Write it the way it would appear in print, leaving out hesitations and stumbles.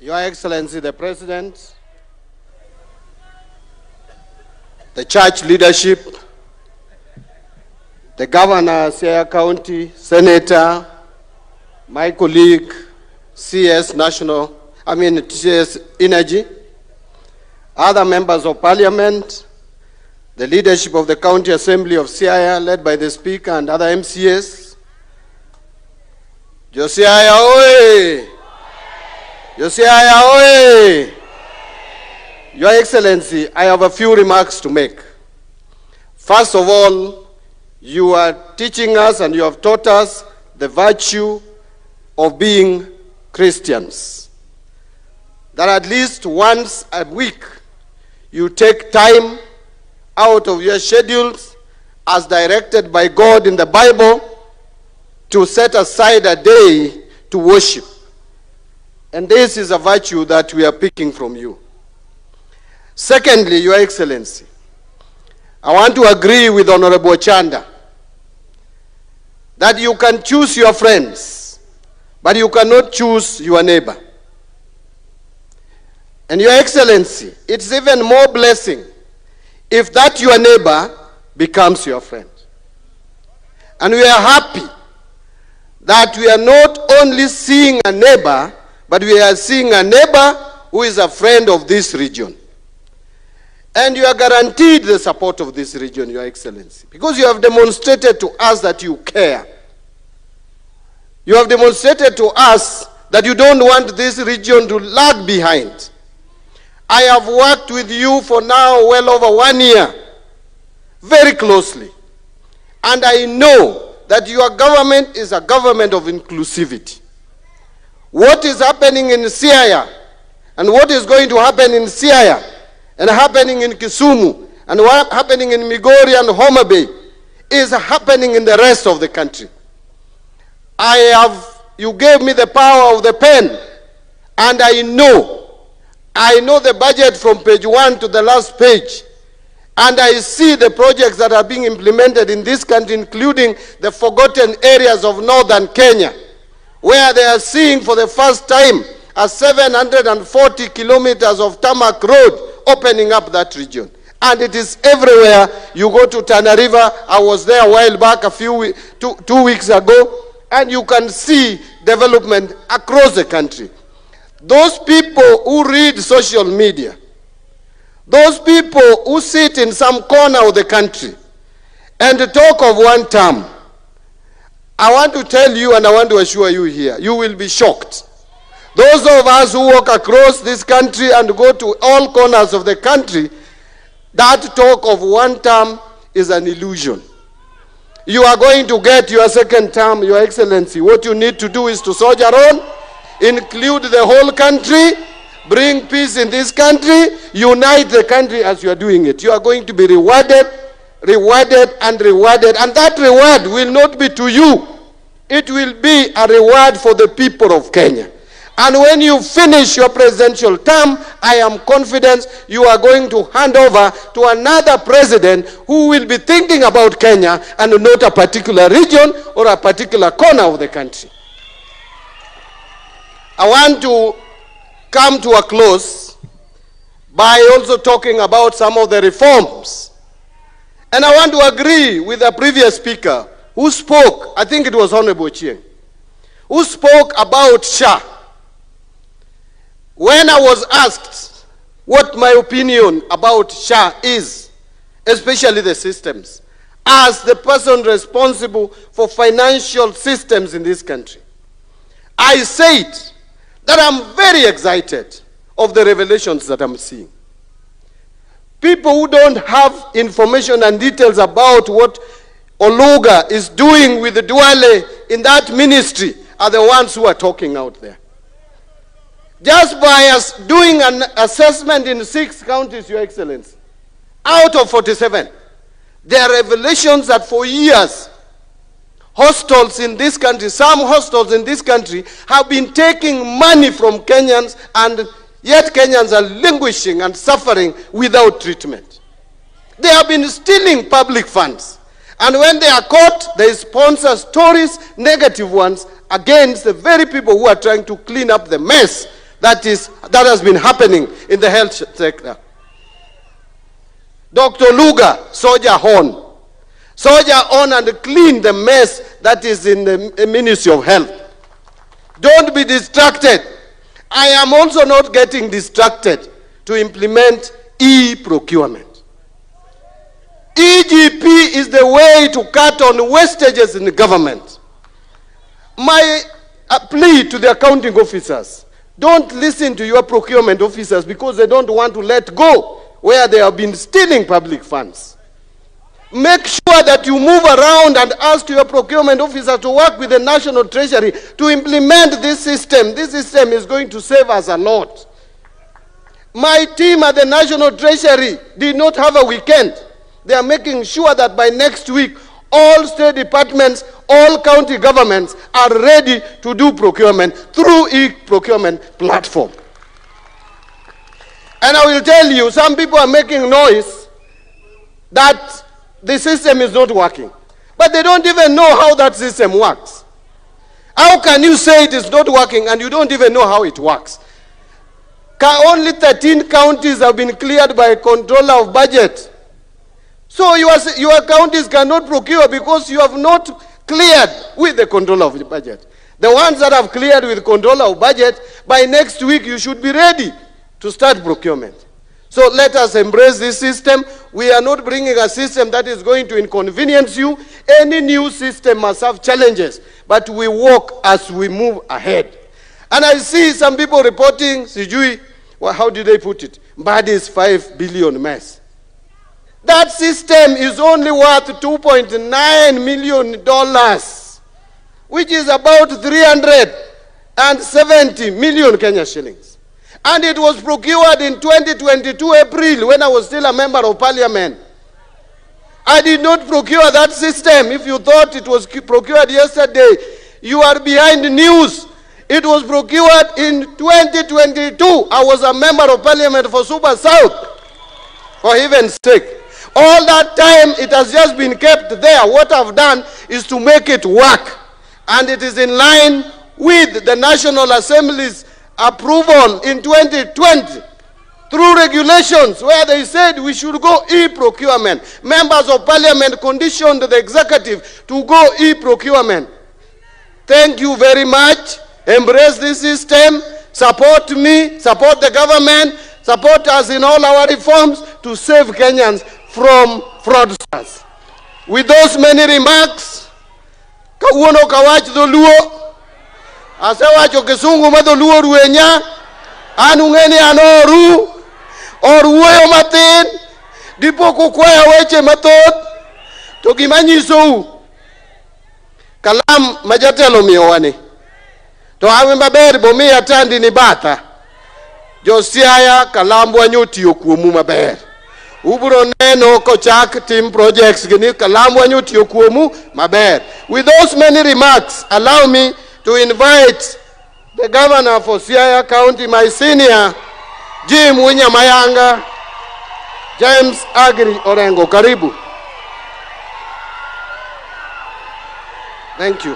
Your Excellency the President, the church leadership, the Governor, Siaya County, Senator, my colleague, CS Energy, other members of Parliament, the leadership of the County Assembly of Siaya, led by the Speaker and other MCAs. Josiaya Oye! Josiaya Oye! Your Excellency, I have a few remarks to make. First of all, you are teaching us and you have taught us the virtue of being Christians. That at least once a week, you take time out of your schedules as directed by God in the Bible to set aside a day to worship. And this is a virtue that we are picking from you. Secondly, Your Excellency, I want to agree with Honorable Chanda that you can choose your friends, but you cannot choose your neighbor. And Your Excellency, it's even more blessing if that your neighbor becomes your friend. And we are happy that we are not only seeing a neighbor, but we are seeing a neighbor who is a friend of this region. And you are guaranteed the support of this region, Your Excellency, because you have demonstrated to us that you care. You have demonstrated to us that you don't want this region to lag behind. I have worked with you for now well over 1 year, very closely. And I know that your government is a government of inclusivity. What is happening in Siaya and what is going to happen in Siaya and happening in Kisumu and what happening in Migori and Homa Bay is happening in the rest of the country. You gave me the power of the pen, and I know the budget from page 1 to the last page, and I see the projects that are being implemented in this country, including the forgotten areas of northern Kenya, where they are seeing for the first time a 740 kilometers of tarmac road opening up that region. And it is everywhere. You go to Tana River, I was there a while back, two weeks ago, and you can see development across the country. Those people who read social media, those people who sit in some corner of the country and talk of one term, I want to tell you and I want to assure you here, you will be shocked. Those of us who walk across this country and go to all corners of the country, that talk of one term is an illusion. You are going to get your second term, Your Excellency. What you need to do is to soldier on, include the whole country, bring peace in this country, unite the country as you are doing it. You are going to be rewarded, and that reward will not be to you. It will be a reward for the people of Kenya. And when you finish your presidential term, I am confident you are going to hand over to another president who will be thinking about Kenya and not a particular region or a particular corner of the country. I want to come to a close by also talking about some of the reforms. And I want to agree with the previous speaker who spoke, I think it was Honorable Chieng, who spoke about SHA. When I was asked what my opinion about SHA is, especially the systems, as the person responsible for financial systems in this country, I said that I'm very excited of the revelations that I'm seeing. People who don't have information and details about what Oluga is doing with the Duale in that ministry are the ones who are talking out there. Just by us doing an assessment in 6 counties, Your Excellency, out of 47, there are revelations that for years, hostels in this country, some hostels in this country have been taking money from Kenyans, and yet Kenyans are languishing and suffering without treatment. They have been stealing public funds. And when they are caught, they sponsor stories, negative ones, against the very people who are trying to clean up the mess that has been happening in the health sector. Dr. Oluga, soldier on. Soldier on and clean the mess that is in the Ministry of Health. Don't be distracted. I am also not getting distracted to implement e-procurement. EGP is the way to cut on wastages in the government. My plea to the accounting officers, don't listen to your procurement officers because they don't want to let go where they have been stealing public funds. Make sure that you move around and ask your procurement officer to work with the National Treasury to implement this system. This system is going to save us a lot. My team at the National Treasury did not have a weekend. They are making sure that by next week, all state departments, all county governments are ready to do procurement through e-procurement platform. And I will tell you, some people are making noise that the system is not working. But they don't even know how that system works. How can you say it is not working and you don't even know how it works? Only 13 counties have been cleared by a controller of budget. So your counties cannot procure because you have not cleared with the controller of the budget. The ones that have cleared with controller of budget, by next week you should be ready to start procurement. So let us embrace this system. We are not bringing a system that is going to inconvenience you. Any new system must have challenges, but we walk as we move ahead. And I see some people reporting, Sijui, well, how did they put it? Mbadi's 5 billion mess. That system is only worth $2.9 million, which is about 370 million Kenya shillings. And it was procured in 2022 April when I was still a member of parliament. I did not procure that system. If you thought it was procured yesterday, you are behind the news. It was procured in 2022. I was a member of parliament for Super South, for heaven's sake. All that time, it has just been kept there. What I've done is to make it work. And it is in line with the National Assembly's approval in 2020 through regulations where they said we should go e-procurement. Members of parliament conditioned the executive to go e-procurement. Thank you very much. Embrace this system. Support me, support the government, support us in all our reforms to save Kenyans from fraudsters. With those many remarks, kauono kawach dholuo, asewacho kisungu ma dholuo ruenya, anung'eni anoru, oruoyo matin, dipo kukwaya weche mathoth, to gimanyisou, kalam majatelo miyowani, to hawe maber bomiya tandi ni batha, josiaya kalambwa nyotiyo kuomu maber. Ubro neno kochak team projects gini kalambwa nyotiyo kuomu maber. With those many remarks, allow me to invite the governor for Siaya County, my senior, Jim Mayanga, James Agri Orengo. Karibu. Thank you.